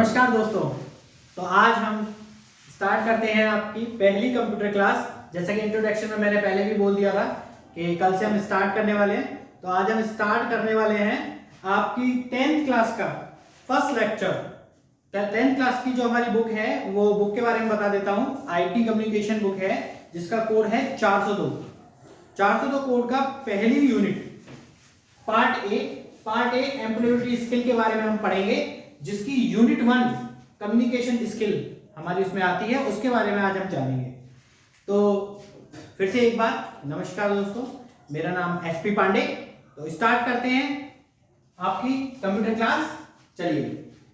नमस्कार दोस्तों। तो आज हम स्टार्ट करते हैं आपकी पहली कंप्यूटर क्लास। जैसा कि इंट्रोडक्शन में मैंने पहले भी बोल दिया था कि कल से हम स्टार्ट करने वाले हैं। तो आज हम स्टार्ट करने वाले हैं आपकी 10th क्लास का फर्स्ट लेक्चर। 10th क्लास की जो हमारी बुक है वो बुक के बारे में बता देता हूँ। आईटी कम्युनिकेशन बुक है जिसका कोड है 402। 402 कोड का पहली unit part A employability skill के बारे में हम पढ़ेंगे, जिसकी यूनिट 1 कम्युनिकेशन स्किल हमारी उसमें आती है, उसके बारे में आज हम जानेंगे। तो फिर से एक बार नमस्कार दोस्तों, मेरा नाम एसपी पांडे। तो स्टार्ट करते हैं आपकी कंप्यूटर क्लास। चलिए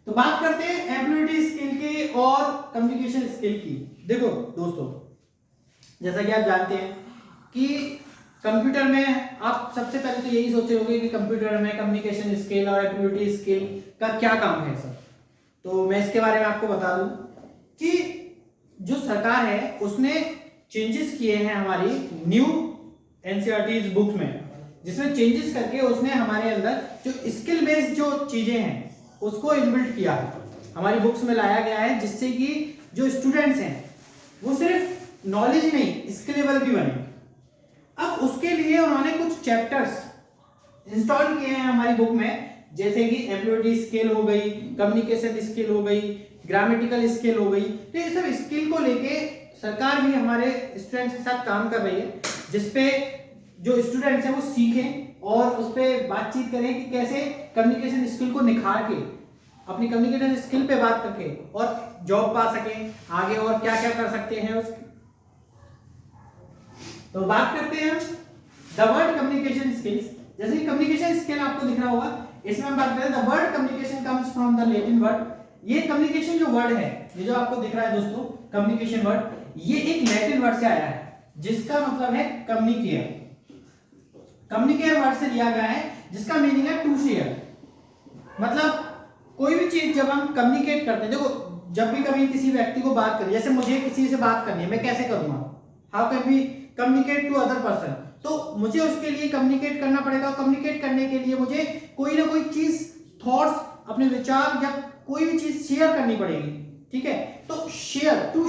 तो बात करते हैं एम्प्लॉयबिलिटी स्किल के और कम्युनिकेशन स्किल की। देखो दोस्तों, जैसा कि आप जानते हैं कि कंप्यूटर में आप सबसे पहले तो यही सोच रहे होंगे कि कंप्यूटर में कम्युनिकेशन स्किल और एम्प्लॉयबिलिटी स्किल का क्या काम है सर। तो मैं इसके बारे में आपको बता दूं कि जो सरकार है उसने चेंजेस किए हैं हमारी न्यू एनसीईआरटी बुक में, जिसमें चेंजेस करके उसने हमारे अंदर जो स्किल बेस्ड जो चीजें हैं उसको इनबिल्ट किया है, हमारी बुक्स में लाया गया है, जिससे कि जो स्टूडेंट्स हैं वो सिर्फ नॉलेज नहीं स्किलेबल भी बने। अब उसके लिए उन्होंने कुछ चैप्टर्स इंस्टॉल किए हैं हमारी बुक में, जैसे कि एम्प्लॉयबिलिटी स्किल हो गई, कम्युनिकेशन स्किल हो गई, ग्रामेटिकल स्किल हो गई। तो ये सब स्किल को लेके सरकार भी हमारे स्टूडेंट्स के साथ काम कर रही है, जिसपे जो स्टूडेंट्स हैं वो सीखें और उस पर बातचीत करें कि कैसे कम्युनिकेशन स्किल को निखार के अपनी कम्युनिकेशन स्किल पे बात करके और जॉब पा सकें आगे, और क्या क्या कर सकते हैं उसके। तो बात करते हैं द वर्ड कम्युनिकेशन स्किल्स। जैसे कि कम्युनिकेशन स्किल आपको दिख रहा होगा, इसमें हम बात करें the word communication comes from the Latin word. ये कम्युनिकेशन जो वर्ड है, ये जो आपको दिख रहा है दोस्तों कम्युनिकेशन वर्ड, ये एक लैटिन वर्ड से आया है जिसका मतलब है कम्युनिकेयर। कम्युनिकेयर वर्ड से लिया गया है जिसका मीनिंग है टू शेयर। मतलब कोई भी चीज जब हम कम्युनिकेट करते हैं, देखो जब भी कभी किसी व्यक्ति को बात करें, जैसे मुझे किसी से बात करनी है, मैं कैसे करूंगा, how can we communicate to other person. तो मुझे उसके लिए कम्युनिकेट करना पड़ेगा, और कम्युनिकेट करने के लिए मुझे कोई ना कोई चीज, थॉट्स, अपने विचार या कोई भी चीज शेयर करनी पड़ेगी। ठीक है, तो शेयर, टू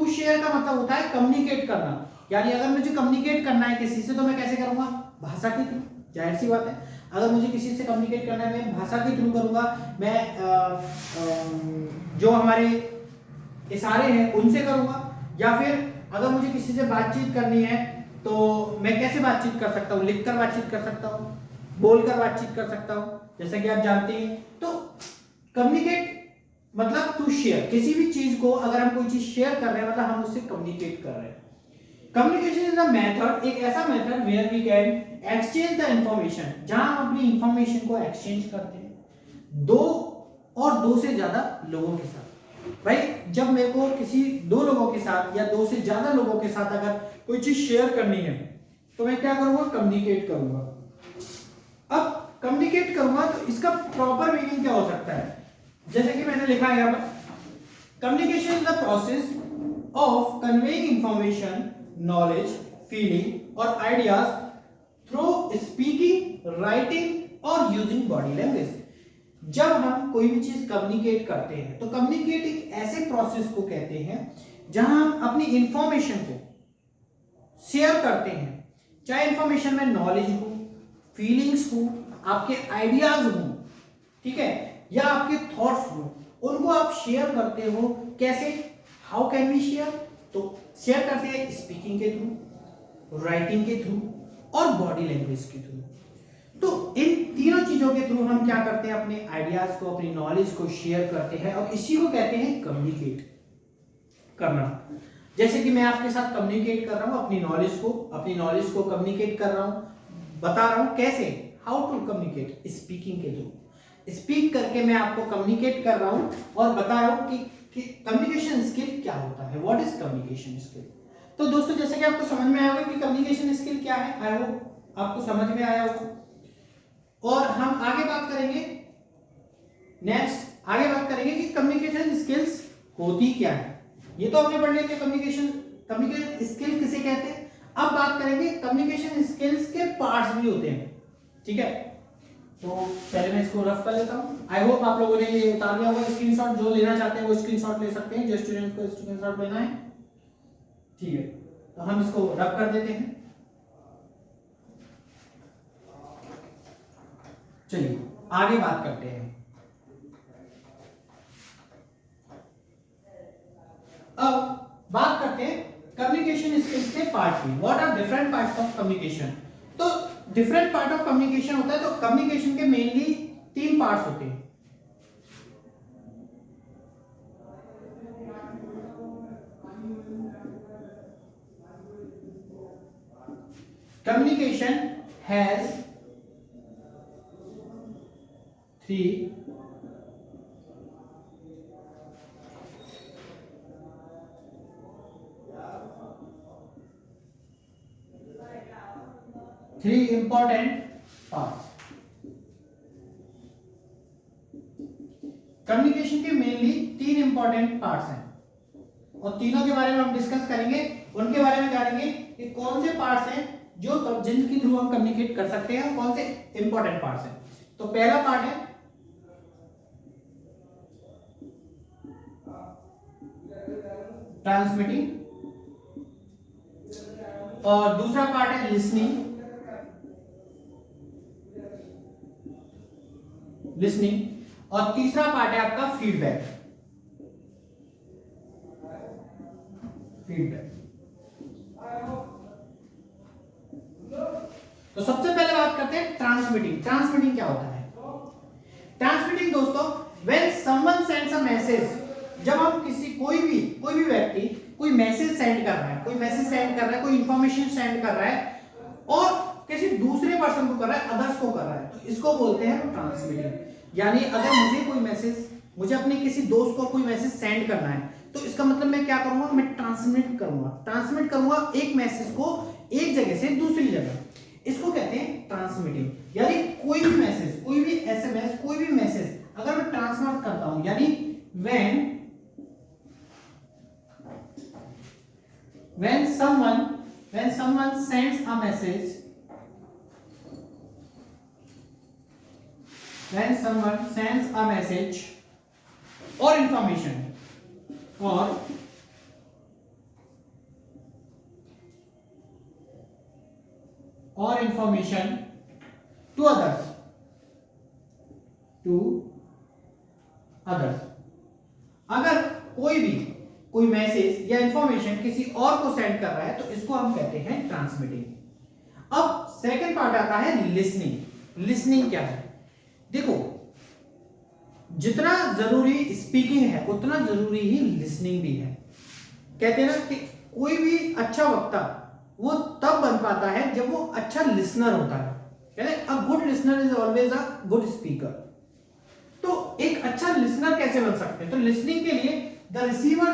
शेयर का मतलब होता है कम्युनिकेट करना। यानी अगर मुझे कम्युनिकेट करना है किसी से तो मैं कैसे करूंगा, भाषा के थ्रू। जाहिर सी बात है, अगर मुझे किसी से कम्युनिकेट करना है मैं भाषा के थ्रू करूंगा। मैं जो हमारे इशारे हैं उनसे करूंगा, या फिर अगर मुझे किसी से बातचीत करनी है तो मैं कैसे बातचीत कर सकता हूँ, लिखकर बातचीत कर सकता हूँ, बोलकर बातचीत कर सकता हूँ, जैसा कि आप जानते हैं। तो कम्युनिकेट मतलब टू शेयर, किसी भी चीज को अगर हम कोई चीज शेयर कर रहे हैं मतलब हम उससे कम्युनिकेट कर रहे हैं। कम्युनिकेशन इज अ मेथड, एक ऐसा method where we can exchange the information, जहां हम अपनी इंफॉर्मेशन को एक्सचेंज करते हैं दो से ज्यादा लोगों के साथ। भाई जब मेरे को किसी दो लोगों के साथ या दो से ज्यादा लोगों के साथ अगर कोई चीज शेयर करनी है तो मैं क्या करूंगा, कम्युनिकेट करूंगा। अब कम्युनिकेट करूंगा तो इसका प्रॉपर मीनिंग क्या हो सकता है, जैसे कि मैंने लिखा है यहाँ पर, communication is the process of conveying information, knowledge, feeling और आइडियाज थ्रू स्पीकिंग, राइटिंग और यूजिंग बॉडी लैंग्वेज। जब हम कोई भी चीज कम्युनिकेट करते हैं तो कम्युनिकेट एक ऐसे प्रोसेस को कहते हैं जहां हम अपनी इंफॉर्मेशन को शेयर करते हैं, चाहे इंफॉर्मेशन में नॉलेज हो, फीलिंग्स हो, आपके आइडियाज हो, ठीक है, या आपके थॉट्स हो, उनको आप शेयर करते हो। कैसे, हाउ कैन वी शेयर, तो शेयर करते हैं स्पीकिंग के थ्रू, राइटिंग के थ्रू और बॉडी लैंग्वेज के थ्रू। तो इन तीनों चीजों के थ्रू हम क्या करते हैं, अपने आइडियाज को, अपनी नॉलेज को शेयर करते हैं, और इसी को कहते हैं कम्युनिकेट करना। जैसे कि मैं आपके साथ कम्युनिकेट कर रहा हूं अपनी नॉलेज को कम्युनिकेट कर रहा हूं, बता रहा हूं कैसे, हाउ टू कम्युनिकेट, स्पीकिंग के थ्रू। स्पीक करके मैं आपको कम्युनिकेट कर रहा हूं और बता रहा हूं कि कम्युनिकेशन स्किल क्या होता है, व्हाट इज कम्युनिकेशन स्किल। तो दोस्तों जैसे कि आपको समझ में आया होगा कि कम्युनिकेशन स्किल क्या है, आई होप आपको समझ में आया होगा। और हम आगे बात करेंगे, नेक्स्ट आगे बात करेंगे कि कम्युनिकेशन स्किल्स होती क्या है। ये तो हमने पढ़ लिया कि कम्युनिकेशन स्किल किसे कहते हैं। अब बात करेंगे कम्युनिकेशन स्किल्स के पार्ट्स भी होते हैं, ठीक है। तो पहले मैं इसको रफ कर लेता हूँ। आई होप आप लोगों ने ये उतार लिया होगा स्क्रीनशॉट। जो लेना चाहते हैं वो स्क्रीनशॉट ले सकते हैं, जो स्टूडेंट को स्क्रीनशॉट लेना है। ठीक है, तो हम इसको रफ कर देते हैं। चलिए आगे बात करते हैं। अब बात करते हैं कम्युनिकेशन स्किल्स के पार्ट में। What are different parts of communication. तो डिफरेंट पार्ट ऑफ कम्युनिकेशन होता है, तो कम्युनिकेशन के मेनली 3 पार्ट्स होते हैं। Communication has 3 important parts। Communication के मेनली 3 इंपॉर्टेंट पार्ट्स हैं और तीनों के बारे में हम डिस्कस करेंगे। उनके बारे में जानेंगे कि कौन से पार्ट्स हैं जो जिनके थ्रू हम कम्युनिकेट कर सकते हैं और कौन से इंपॉर्टेंट पार्ट्स हैं। तो पहला पार्ट है ट्रांसमिटिंग और दूसरा पार्ट है लिसनिंग और तीसरा पार्ट है आपका फीडबैक। तो सबसे पहले बात करते हैं ट्रांसमिटिंग। ट्रांसमिटिंग क्या होता है? ट्रांसमिटिंग दोस्तों, when someone sends a message, जब हम कोई भी व्यक्ति कोई मैसेज सेंड कर रहा है, कोई इंफॉर्मेशन सेंड कर रहा है और किसी दूसरे पर्सन को कर रहा है, अदर्स को कर रहा है, तो इसको बोलते हैं ट्रांसमिटिंग। यानी अगर मुझे अपने किसी दोस्त को कोई मैसेज सेंड करना है, तो इसका मतलब मैं क्या करूंगा, मैं ट्रांसमिट करूंगा एक मैसेज को एक जगह से दूसरी जगह। इसको कहते हैं ट्रांसमिटिंग। यानी कोई भी मैसेज, कोई भी एसएमएस, कोई भी मैसेज अगर मैं ट्रांसमिट करता हूं, यानी when someone sends a message, or information to others, अगर कोई मैसेज या इंफॉर्मेशन किसी और को सेंड कर रहा है, तो इसको हम कहते हैं ट्रांसमिटिंग। अब सेकंड पार्ट आता है लिसनिंग क्या है? देखो, जितना जरूरी स्पीकिंग है उतना जरूरी ही लिसनिंग भी है। कहते हैं ना कि कोई भी अच्छा वक्ता वो तब बन पाता है जब वो अच्छा लिसनर होता है। कहते हैं a good listener is always a good speaker. तो एक अच्छा लिसनर कैसे बन सकते हैं? तो लिसनिंग के लिए the receiver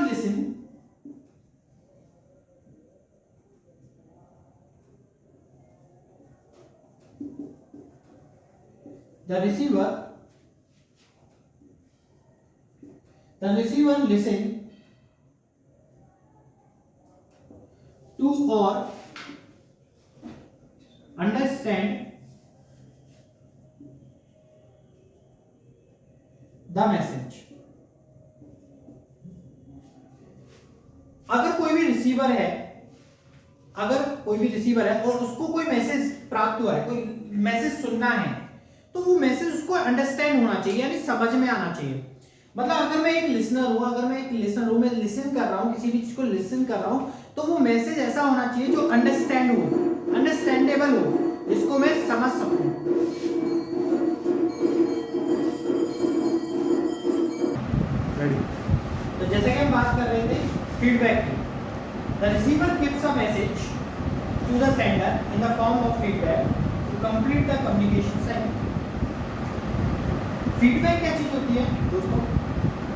listen to or understand the message। अगर कोई भी रिसीवर है और उसको कोई मैसेज प्राप्त हुआ है, कोई मैसेज सुनना है, तो वो मैसेज उसको अंडरस्टैंड होना चाहिए, यानी समझ में आना चाहिए। मतलब अगर मैं एक लिसनर हूं, मैं लिसन कर रहा हूं, किसी भी चीज को लिसन कर रहा हूं, तो वो मैसेज ऐसा होना चाहिए जो अंडरस्टैंडेबल हो, जिसको मैं समझ सकूं। तो जैसे कि हम बात कर रहे थे फीडबैक की, the receiver gives a message to the sender in the form of feedback to complete the communication cycle. Feedback क्या चीज होती है दोस्तों?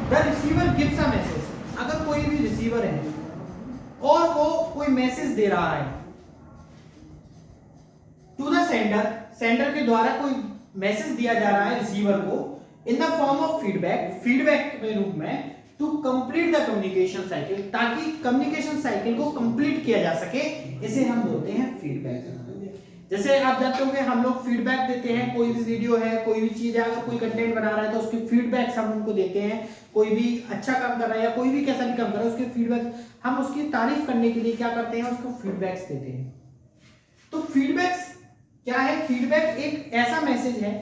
The receiver gives a message. अगर कोई भी रिसीवर है और वो कोई मैसेज दे रहा है टू द सेंडर के द्वारा कोई मैसेज दिया जा रहा है रिसीवर को in the form of feedback के रूप में, to complete the communication cycle, ताकि कम्युनिकेशन साइकिल को कंप्लीट किया जा सके, इसे हम बोलते हैं फीडबैक। जैसे आप जानते होंगे हम लोग फीडबैक देते हैं, कोई भी वीडियो है, कोई भी चीज है, अगर कोई कंटेंट बना रहा है तो उसके फीडबैक्स हम उनको देते हैं। कोई भी अच्छा काम कर रहा है या कोई भी कैसा भी काम कर रहा है, उसके फीडबैक हम उसकी तारीफ करने के लिए क्या करते हैं, उसको फीडबैक्स देते हैं। तो फीडबैक्स क्या है? फीडबैक एक ऐसा मैसेज है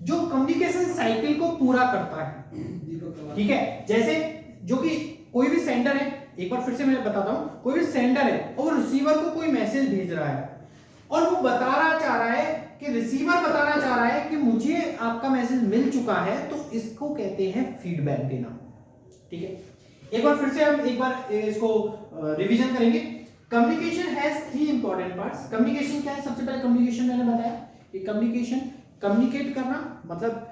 जो कम्युनिकेशन साइकिल को पूरा करता है। ठीक है, जैसे जो कि कोई भी सेंडर है, एक बार फिर से मैं बताता हूं, कोई भी सेंडर है और रिसीवर को कोई मैसेज भेज रहा है और वो बताना चाह रहा है कि रिसीवर बताना चाह रहा है कि मुझे आपका मैसेज मिल चुका है, तो इसको कहते हैं फीडबैक देना। ठीक है, एक बार फिर से हम एक बार इसको रिवीजन करेंगे। Communication has 3 important parts. Communication क्या है? सबसे पहले कम्युनिकेशन मैंने बताया कि कम्युनिकेशन कम्युनिकेट करना, मतलब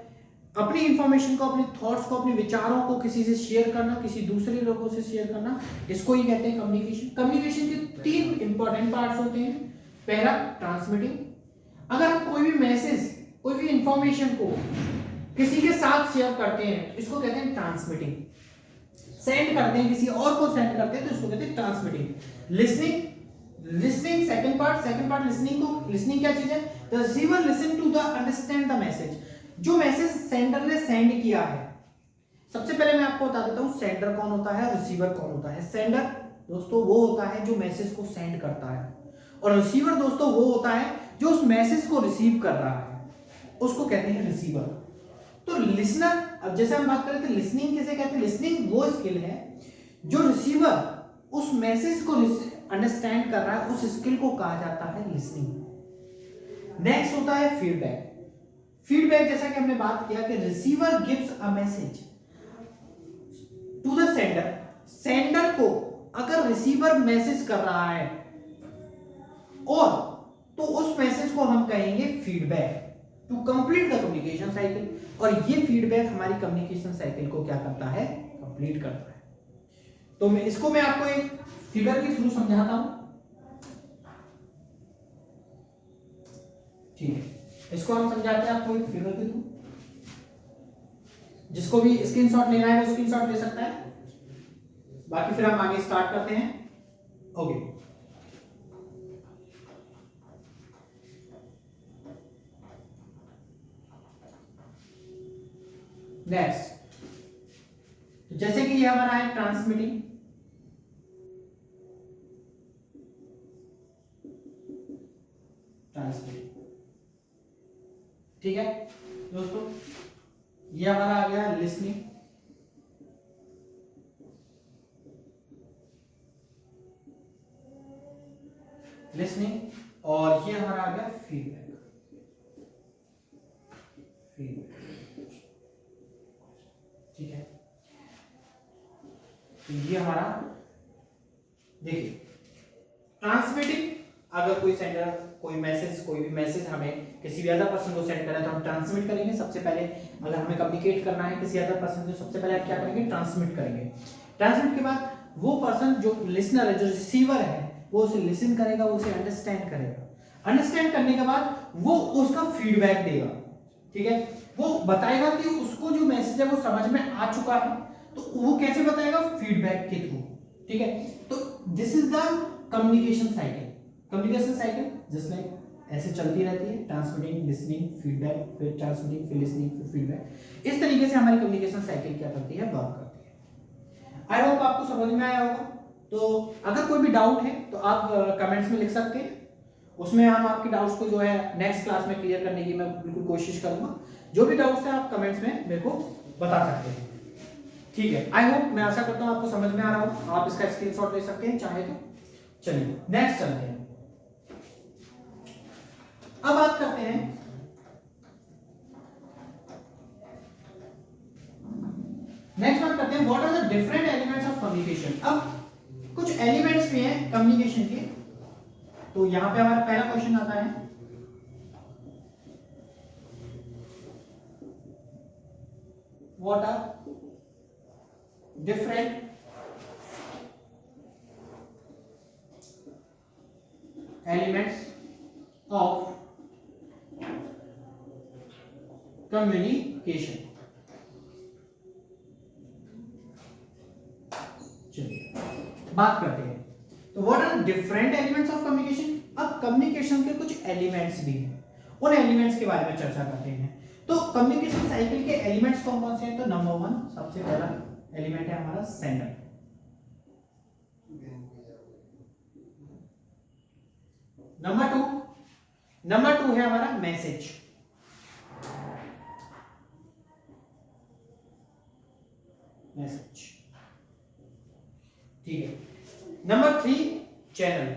अपनी इंफॉर्मेशन को, अपने थॉट्स को, अपने विचारों को किसी से शेयर करना, किसी दूसरे लोगों से शेयर करना, इसको ही कहते हैं कम्युनिकेशन। कम्युनिकेशन के 3 इंपॉर्टेंट पार्ट्स होते हैं। पहला ट्रांसमिटिंग, अगर हम कोई भी मैसेज, कोई भी इंफॉर्मेशन को किसी के साथ शेयर करते हैं, इसको कहते हैं ट्रांसमिटिंग। सेंड करते हैं, किसी और को सेंड करते हैं, तो इसको कहते हैं transmitting. Listening, listening second part listening को, लिसनिंग क्या चीज है? The receiver listen to the understand the message. जो मैसेज सेंडर ने सेंड किया है, सबसे पहले मैं आपको बता देता हूं सेंडर कौन होता है, रिसीवर कौन होता है। सेंडर दोस्तों वो होता है जो मैसेज को सेंड करता है, और रिसीवर दोस्तों वो होता है जो उस मैसेज को रिसीव कर रहा है, उसको कहते हैं रिसीवर। तो लिसनर, अब जैसे हम बात कर रहे थे लिसनिंग किसे कहते हैं? लिसनिंग वो स्किल है जो रिसीवर उस मैसेज को अंडरस्टैंड कर रहा है, उस स्किल को कहा जाता है लिसनिंग। नेक्स्ट होता है फीडबैक। फीडबैक जैसा कि हमने बात किया कि receiver gives a message to the sender. Sender को अगर रिसीवर मैसेज कर रहा है और तो उस मैसेज को हम कहेंगे feedback to complete the communication cycle. और ये फीडबैक हमारी कम्युनिकेशन साइकिल को क्या करता है? कंप्लीट करता है। तो मैं आपको एक फिगर के थ्रू समझाता हूं। ठीक है, इसको हम समझाते हैं आपको एक फिगर के थ्रू। जिसको भी स्क्रीनशॉट लेना है वो स्क्रीनशॉट ले सकता है, बाकी फिर हम आगे स्टार्ट करते हैं। ओके, नेक्स्ट, जैसे कि ये हमारा है ट्रांसमिटिंग, ठीक है दोस्तों। ये हमारा आ गया लिसनिंग, और ये हमारा आ गया फीडबैक। ठीक है, तो ये हमारा, देखिए ट्रांसमिटिंग, अगर कोई सेंडर कोई भी मैसेज हमें किसी भी अदर पर्सन को सेंड करें तो हम ट्रांसमिट करेंगे। सबसे पहले अगर हमें कम्युनिकेट करना है किसी अदर पर्सन से, सबसे पहले आप क्या करेंगे? ट्रांसमिट करेंगे। ट्रांसमिट के बाद वो पर्सन जो लिसनर है, जो रिसीवर है, वो उसे लिसन करेगा, वो उसे अंडरस्टैंड करेगा। अंडरस्टैंड करने के बाद वो उसका फीडबैक देगा। ठीक है, वो बताएगा कि उसको जो मैसेज है वो समझ में आ चुका है, तो वो कैसे बताएगा? फीडबैक के थ्रू। ठीक है, तो this is the communication cycle. Communication cycle just like ऐसे चलती रहती है, ट्रांसमिटिंग, लिसनिंग, फीडबैक, फिर ट्रांसमिटिंग, फिर लिसनिंग, फिर फीडबैक। इस तरीके से हमारी कम्युनिकेशन साइकिल क्या करती है? वर्क करती है। आई होप आपको समझ में आया होगा। तो अगर कोई भी डाउट है तो आप कमेंट्स में लिख सकते हैं, उसमें हम आपके डाउट्स को जो है नेक्स्ट क्लास में क्लियर करने की मैं बिल्कुल कोशिश करूंगा। जो भी डाउट्स है आप कमेंट्स में मेरे को बता सकते हैं। ठीक है, आई होप, मैं आशा करता हूं आपको समझ में आ रहा हो। आप इसका स्क्रीनशॉट ले सकते हैं चाहे तो। चलिए नेक्स्ट चलते हैं। अब बात करते हैं what are the different elements of communication. अब कुछ एलिमेंट्स भी हैं कम्युनिकेशन के, तो यहां पे हमारा पहला क्वेश्चन आता है, what are different elements of communication. चलिए बात करते हैं, तो what are different elements of communication. अब कम्युनिकेशन के कुछ एलिमेंट्स भी हैं, उन एलिमेंट्स के बारे में चर्चा करते हैं। तो कम्युनिकेशन साइकिल के एलिमेंट्स कौन कौन से हैं? तो नंबर 1 सबसे पहला एलिमेंट है हमारा सेंडर। नंबर टू है हमारा मैसेज। ठीक है। Number 3 channel.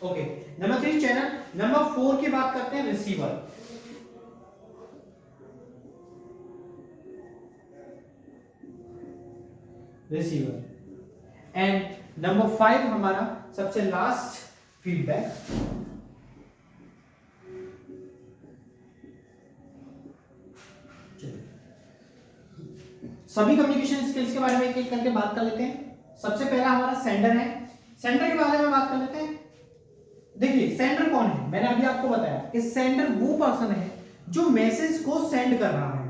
Okay, number 3 channel. Number 4 की बात करते हैं रिसीवर। एंड नंबर 5 हमारा सबसे लास्ट फीडबैक। सभी कम्युनिकेशन स्किल्स के बारे में एक एक करके बात कर लेते हैं। सबसे पहला हमारा सेंडर है। सेंडर के बारे में बात कर लेते हैं। देखिए सेंडर कौन है, मैंने अभी आपको बताया कि सेंडर वो पर्सन है जो मैसेज को सेंड कर रहा है।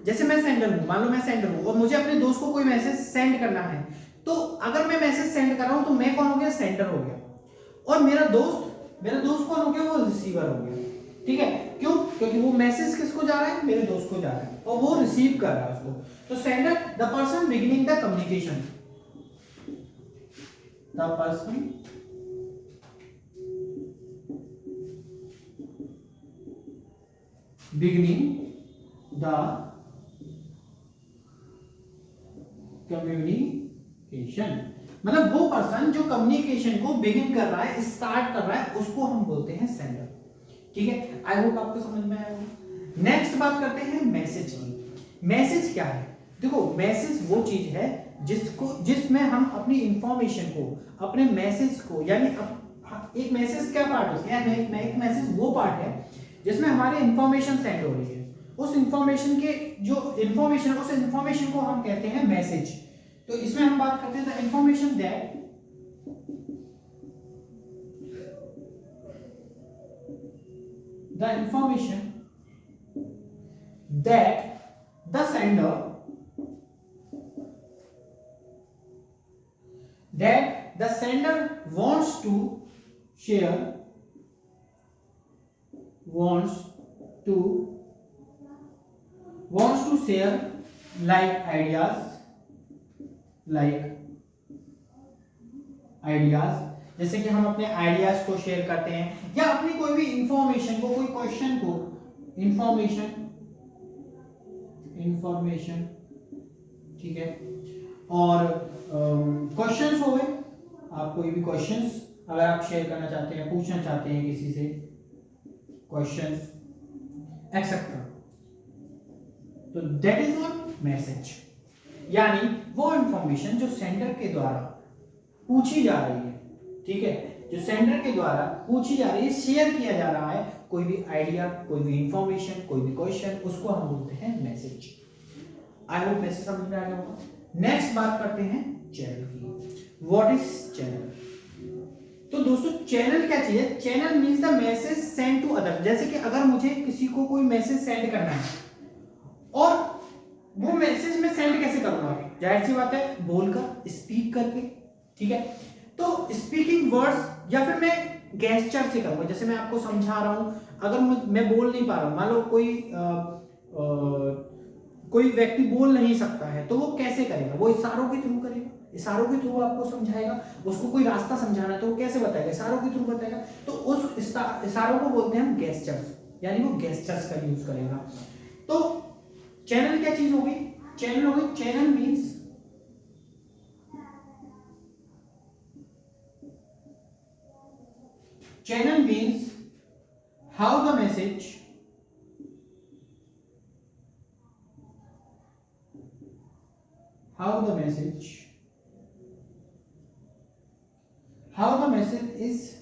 जैसे मैं सेंडर हूं, मान लो मैं सेंडर हूं और मुझे अपने दोस्त को कोई मैसेज सेंड करना है, तो अगर मैं मैसेज सेंड कर रहा हूं तो मैं कौन हो गया? सेंडर हो गया। और मेरा दोस्त कौन हो गया? वो रिसीवर हो गया। ठीक है, क्यों? क्योंकि वो मैसेज किसको जा रहा है? मेरे दोस्त को जा रहा है और वो रिसीव कर रहा है उसको। तो sender the person beginning the communication, the person beginning the communication, मतलब वो पर्सन जो कम्युनिकेशन को बिगिन कर रहा है, स्टार्ट कर रहा है, उसको हम बोलते हैं सेंडर। ठीक है, आई होप आपको समझ में आया होगा। नेक्स्ट बात करते हैं मैसेज की। मैसेज क्या है? देखो मैसेज वो चीज है जिसमें हम अपनी इंफॉर्मेशन को, अपने मैसेज को, यानी एक मैसेज क्या पार्ट होता है? एक मैसेज वो पार्ट है जिसमें हमारे इंफॉर्मेशन सेंड हो रही है। उस इंफॉर्मेशन के जो इंफॉर्मेशन, उस इंफॉर्मेशन को हम कहते हैं मैसेज। तो इसमें हम बात करते हैं the information that the sender wants to share like ideas, जैसे कि हम अपने आइडियाज को शेयर करते हैं या अपनी कोई भी इंफॉर्मेशन को, कोई क्वेश्चन को, इंफॉर्मेशन ठीक है, और क्वेश्चंस हो गए। आप कोई भी क्वेश्चंस अगर आप शेयर करना चाहते हैं, पूछना चाहते हैं किसी से, क्वेश्चंस एक्सेट्रा, तो दैट इज व्हाट मैसेज। यानी वो इंफॉर्मेशन जो सेंडर के द्वारा पूछी जा रही है, ठीक है, जो सेंडर के द्वारा पूछी जा रही है, शेयर किया जा रहा है, कोई भी आइडिया, कोई भी इंफॉर्मेशन, कोई भी क्वेश्चन, उसको हम बोलते हैं मैसेज। आई होप मैसेज समझ में आ गया होगा। नेक्स्ट बात करते हैं चैनल की। What is channel? तो दोस्तों चैनल क्या चीज है? Channel means the message send to other. जैसे कि अगर मुझे किसी को कोई मैसेज सेंड करना है और वो मैसेज मैं सेंड कैसे करूंगा? जाहिर सी बात है बोलकर, स्पीक करके, ठीक है। तो स्पीकिंग वर्ड्स या फिर मैं गेस्चर से करूंगा। जैसे मैं आपको समझा रहा हूं, अगर मैं बोल नहीं पा रहा हूं, मान लो कोई व्यक्ति बोल नहीं सकता है, तो वो कैसे करेगा? वो इशारों के थ्रू करेगा, इशारों के थ्रू आपको समझाएगा। उसको कोई रास्ता समझाना है तो वो कैसे बताएगा? इशारों के थ्रू बताएगा। तो उस इशारों को बोलते हैं हम गेस्चर्स, यानी वो गेस्चर्स का यूज करेगा। तो चैनल क्या चीज होगी? चैनल होगी, channel means how the message is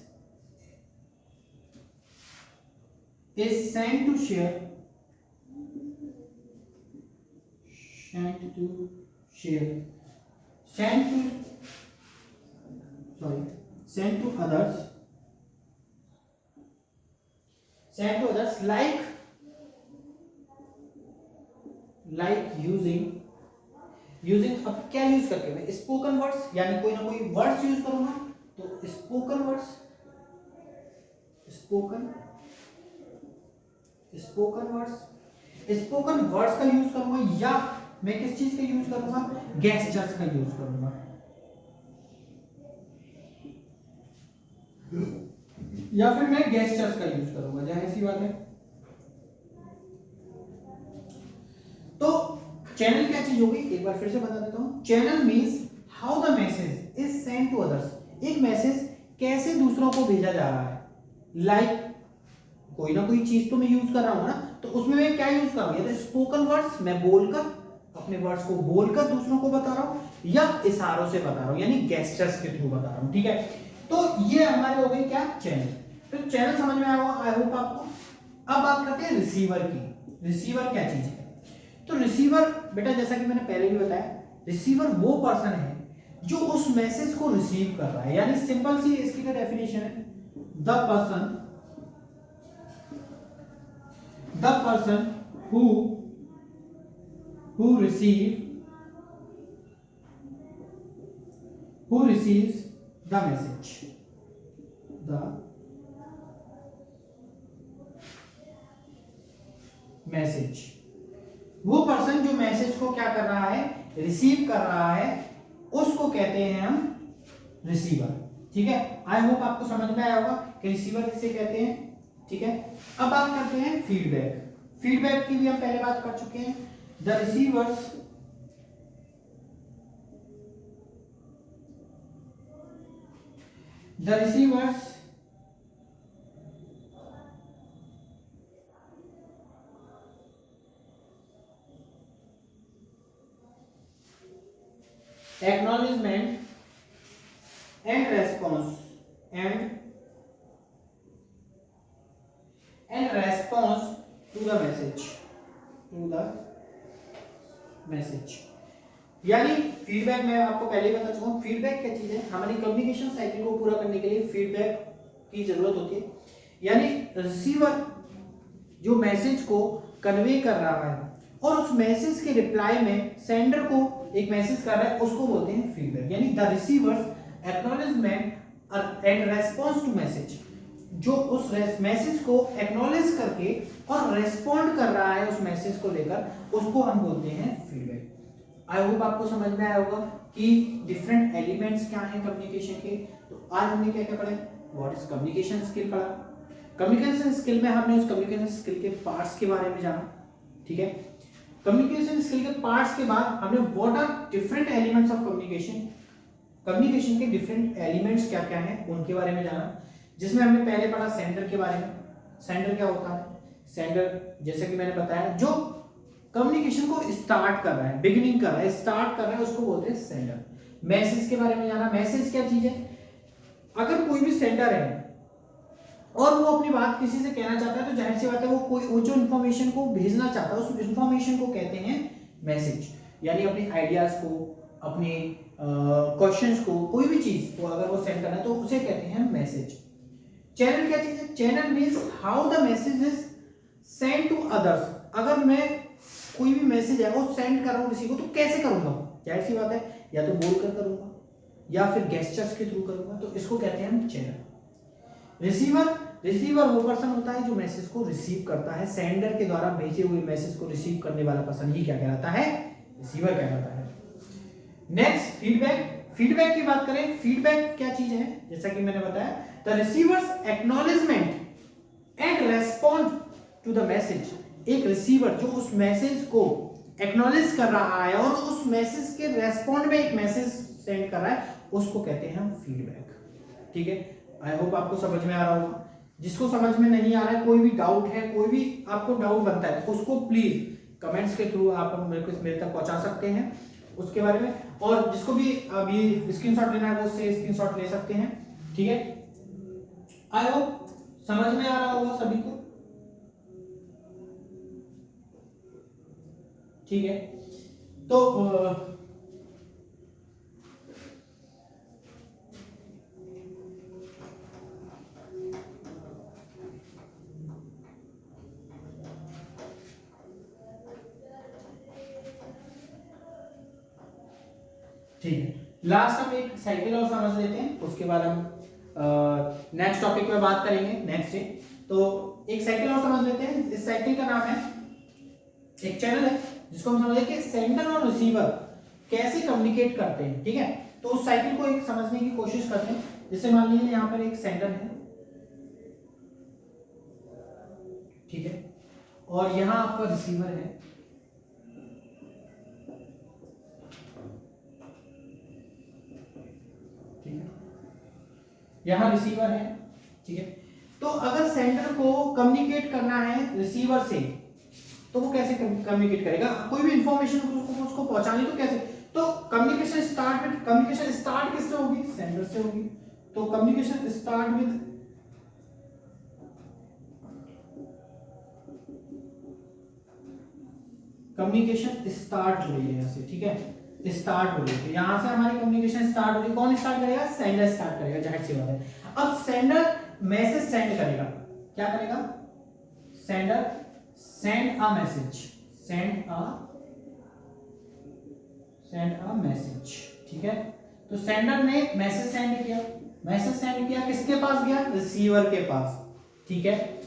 sent to others, like like using अब क्या यूज करके मैं स्पोकन वर्ड्स यानी कोई ना कोई वर्ड्स यूज करूंगा, तो spoken words, spoken spoken words का यूज करूंगा, या मैं किस चीज का यूज करूंगा, गेस्चर्स का यूज करूंगा, या फिर मैं गेस्चर्स का यूज करूंगा, जाहिर सी बात है। तो चैनल क्या चीज होगी, एक बार फिर से बता देता हूं। Channel means how the message is send to others, एक मैसेज कैसे दूसरों को भेजा जा रहा है। लाइक कोई ना कोई चीज तो मैं यूज कर रहा हूं ना, तो उसमें मैं क्या यूज कर रहा हूं, या तो स्पोकन वर्ड्स, मैं बोलकर अपने वर्ड्स को बोलकर दूसरों को बता रहा हूं, या इशारों से बता रहा हूं, यानी गेस्चर्स के थ्रू बता रहा हूं। ठीक है, तो ये हमारे हो गए क्या, चैनल। तो चैनल समझ में आया होगा, आई होप आपको। अब बात करते हैं रिसीवर की। रिसीवर क्या चीज है, तो रिसीवर बेटा जैसा कि मैंने पहले भी बताया, रिसीवर वो पर्सन है जो उस मैसेज को रिसीव कर रहा है, यानी सिंपल सी इसकी क्या डेफिनेशन है, the person who receives the message, वो पर्सन जो मैसेज को क्या कर रहा है, रिसीव कर रहा है, उसको कहते हैं हम रिसीवर। ठीक है, आई होप आपको समझ में आया होगा कि रिसीवर किसे कहते हैं। ठीक है, अब बात करते हैं फीडबैक। फीडबैक की भी हम पहले बात कर चुके हैं। The receivers acknowledgement and response to the message यानी फीडबैक मैं आपको पहले ही बता चुका हूं। फीडबैक क्या चीज है, हमारी कम्युनिकेशन साइकिल को पूरा करने के लिए फीडबैक की जरूरत होती है। यानी रिसीवर जो मैसेज को कन्वे कर रहा है और उस मैसेज के रिप्लाई में सेंडर को एक मैसेज कर रहा है, उसको बोलते हैं फीडबैक। यानी the receivers acknowledgement and response to message, जो उस मैसेज को एक्नॉलेज करके और रेस्पॉन्ड कर रहा है उस मैसेज को लेकर, उसको हम बोलते हैं फीडबैक। आई होप आपको समझ में आया होगा कि डिफरेंट एलिमेंट्स क्या हैं कम्युनिकेशन के। तो आज हमने क्या क्या पढ़ा, व्हाट इज कम्युनिकेशन स्किल पढ़ा। कम्युनिकेशन स्किल में हमने उस कम्युनिकेशन स्किल के पार्ट्स के बारे में जाना। ठीक है, कम्युनिकेशन स्किल के पार्ट्स के बाद हमने what are different elements of communication, communication के डिफरेंट एलिमेंट्स क्या क्या हैं उनके बारे में जाना, जिसमें हमने पहले पढ़ा सेंडर के बारे में। सेंडर क्या होता है, सेंडर जैसे कि मैंने बताया जो कम्युनिकेशन को स्टार्ट कर रहा है, बिगिनिंग कर रहा है, स्टार्ट कर रहा है, उसको बोलते हैं सेंडर। मैसेज के बारे में जाना, मैसेज क्या चीज है, अगर कोई भी सेंडर है और वो अपनी बात किसी से कहना चाहता है, तो जाहिर सी बात है वो जो इन्फॉर्मेशन को भेजना चाहता है, उस इन्फॉर्मेशन को कहते हैं मैसेज। यानी अपने आइडियाज को, अपने क्वेश्चंस को, कोई भी चीज को अगर वो सेंड करना है तो उसे कहते हैं मैसेज। चैनल क्या चीज है, channel means how the message is send to others. अगर मैं कोई भी मैसेज है वो सेंड कर रहा हूं किसी को, तो कैसे करूंगा, जाहिर सी बात है या तो बोलकर करूंगा या फिर गेस्चर्स के थ्रू करूंगा, तो इसको कहते हैं हम चैनल। रिसीवर वो पर्सन होता है जो मैसेज को रिसीव करता है, सेंडर के द्वारा भेजे हुए मैसेज को रिसीव करने वाला पर्सन ही क्या कहलाता है, रिसीवर कहलाता है। Next feedback. फीडबैक की बात करें, फीडबैक क्या चीज है, जैसा कि मैंने बताया, the receivers acknowledgement and respond to the message. एक रिसीवर जो उस मैसेज को एक्नॉलेज कर रहा है और उस मैसेज के रेस्पॉन्ड में एक मैसेज सेंड कर रहा है, उसको कहते हैं हम फीडबैक। ठीक है, आई होप आपको समझ में आ रहा होगा। जिसको समझ में नहीं आ रहा है, कोई भी डाउट है, कोई भी आपको डाउट बनता है, उसको प्लीज कमेंट्स के थ्रू आप मेरे तक पहुंचा सकते हैं उसके बारे में। और जिसको भी अभी स्क्रीनशॉट लेना है वो उससे स्क्रीनशॉट ले सकते हैं। ठीक है, आई होप समझ में आ रहा होगा सभी को। ठीक है, तो ठीक है, लास्ट हम एक साइकिल और समझ लेते हैं, उसके बाद हम नेक्स्ट टॉपिक पे बात करेंगे नेक्स्ट डे। तो एक साइकिल और समझ लेते हैं। इस साइकिल का नाम है, एक चैनल है जिसको हम समझे कि सेंडर और रिसीवर कैसे कम्युनिकेट करते हैं। ठीक है, तो उस साइकिल को एक समझने की कोशिश करते हैं। जैसे मान लीजिए यहाँ पर एक सेंडर है, ठीक है, और यहाँ आपका रिसीवर है। ठीक है, यहाँ रिसीवर है। ठीक है, तो अगर सेंडर को कम्युनिकेट करना है रिसीवर से, तो वो कैसे कम्युनिकेट करेगा? कोई भी इंफॉर्मेशन उसको पहुंचानी तो कैसे? तो कम्युनिकेशन स्टार्ट किससे होगी? सेंडर से होगी। तो communication start with communication start हो रही है यहाँ से। ठीक है, स्टार्ट हो रही है, तो यहां से हमारी कम्युनिकेशन स्टार्ट हो रही है। कौन स्टार्ट करेगा? सेंडर स्टार्ट करेगा, जाहिर सी बात है। अब सेंडर मैसेज सेंड करेगा, क्या करेगा? Sender send a message, send a message. ठीक है, तो सेंडर ने मैसेज सेंड किया, मैसेज सेंड किया, किसके पास गया? रिसीवर के पास। ठीक है,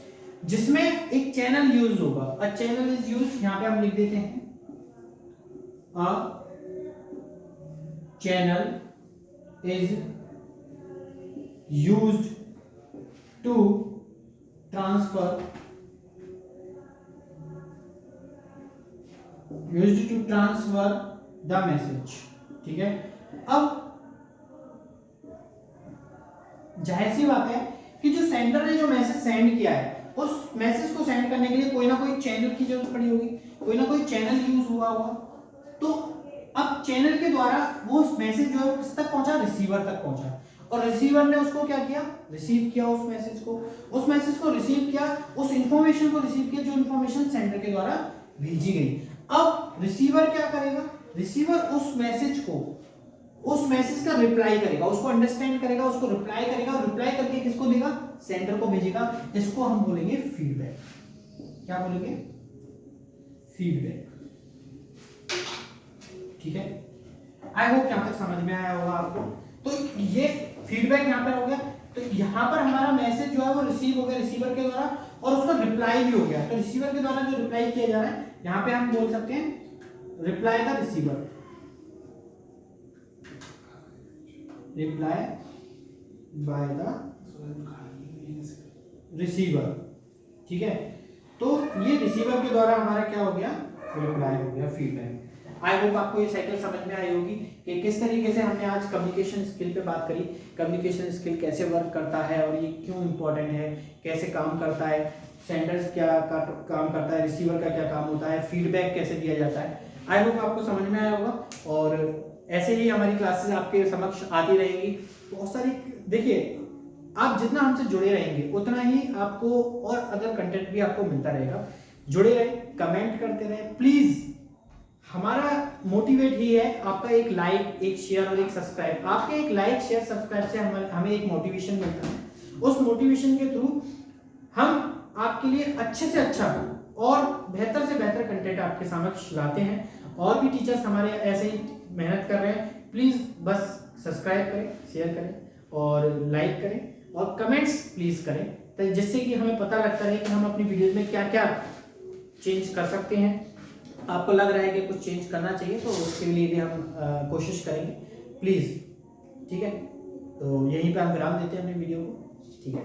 जिसमें एक चैनल यूज होगा। अ चैनल इज यूज, यहां पे हम लिख देते हैं a channel is used to transfer the message. ठीक है, अब जाहिर सी बात है कि जो सेंडर ने जो मैसेज सेंड किया है, उस मैसेज को सेंड करने के लिए कोई ना कोई चैनल की जरूरत पड़ी होगी, कोई ना कोई चैनल यूज हुआ होगा। तो अब चैनल के द्वारा वो मैसेज जो है किस तक पहुंचा? रिसीवर तक पहुंचा, और रिसीवर ने उसको क्या किया? रिसीव किया उस मैसेज को रिसीव किया, उस इंफॉर्मेशन को रिसीव किया जो इंफॉर्मेशन सेंडर के द्वारा भेजी गई। अब रिसीवर क्या करेगा? रिसीवर उस मैसेज का रिप्लाई करेगा, उसको अंडरस्टैंड करेगा, उसको रिप्लाई करेगा, और रिप्लाई करके किसको देगा? सेंडर को भेजेगा। इसको हम बोलेंगे फीडबैक। क्या बोलेंगे? फीडबैक। ठीक है, आई होप यहां तक समझ में आया होगा आपको। तो ये फीडबैक यहां पर हो गया। तो यहां पर हमारा मैसेज जो है वो रिसीव हो गया रिसीवर के द्वारा, और उसका रिप्लाई भी हो गया। तो रिसीवर के द्वारा जो रिप्लाई किया जा रहा है, यहां पे हम बोल सकते हैं reply the receiver, reply by the receiver. ठीक है, तो ये रिसीवर के द्वारा हमारा क्या हो गया? रिप्लाई हो गया, फीडबैक। आई होप आपको ये साइकिल समझ में आई होगी कि किस तरीके से हमने आज कम्युनिकेशन स्किल पे बात करी। कम्युनिकेशन स्किल कैसे वर्क करता है और ये क्यों इंपॉर्टेंट है, कैसे काम करता है, सेंडर्स क्या काम करता है, रिसीवर का क्या काम होता है, फीडबैक कैसे दिया जाता है। आई होप आपको समझ में आया होगा, और ऐसे ही हमारी क्लासेस आपके समक्ष आती रहेंगी। बहुत सारी, देखिए, आप जितना हमसे जुड़े रहेंगे उतना ही आपको और अदर कंटेंट भी आपको मिलता रहेगा। जुड़े रहे, कमेंट करते रहे प्लीज। हमारा मोटिवेट ही है आपका एक लाइक, एक शेयर और एक सब्सक्राइब। आपके एक लाइक, शेयर, सब्सक्राइब से हमें एक मोटिवेशन मिलता है। उस मोटिवेशन के थ्रू हम आपके लिए अच्छे से अच्छा और बेहतर से बेहतर कंटेंट आपके समक्ष लाते हैं। और भी टीचर्स हमारे ऐसे ही मेहनत कर रहे हैं। प्लीज बस सब्सक्राइब करें, शेयर करें और लाइक करें और कमेंट्स प्लीज करें, तो जिससे कि हमें पता लगता है कि हम अपनी वीडियोस में क्या क्या चेंज कर सकते हैं। आपको लग रहा है कि कुछ चेंज करना चाहिए तो उसके लिए भी हम कोशिश करेंगे प्लीज़। ठीक है, तो यहीं पे हम विराम देते हैं अपनी वीडियो को। ठीक है।